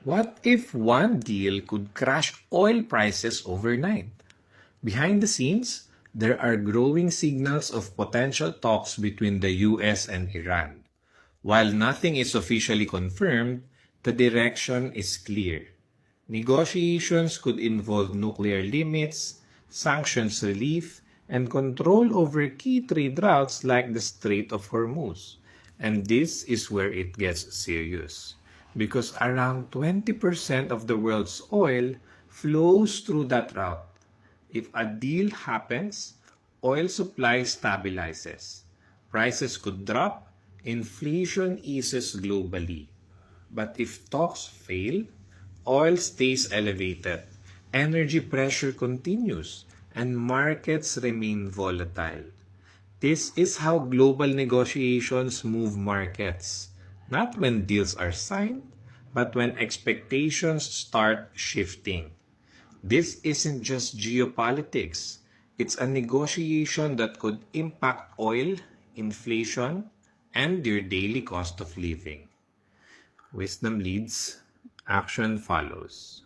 What if one deal could crash oil prices overnight? Behind the scenes, there are growing signals of potential talks between the US and Iran. While nothing is officially confirmed, the direction is clear. Negotiations could involve nuclear limits, sanctions relief, and control over key trade routes like the Strait of Hormuz. And this is where it gets serious. Because around 20% of the world's oil flows through that route. If a deal happens, oil supply stabilizes. Prices could drop, inflation eases globally. But if talks fail, oil stays elevated, energy pressure continues, and markets remain volatile. This is how global negotiations move markets, not when deals are signed, but when expectations start shifting. This isn't just geopolitics, it's a negotiation that could impact oil, inflation, and your daily cost of living. Wisdom leads, action follows.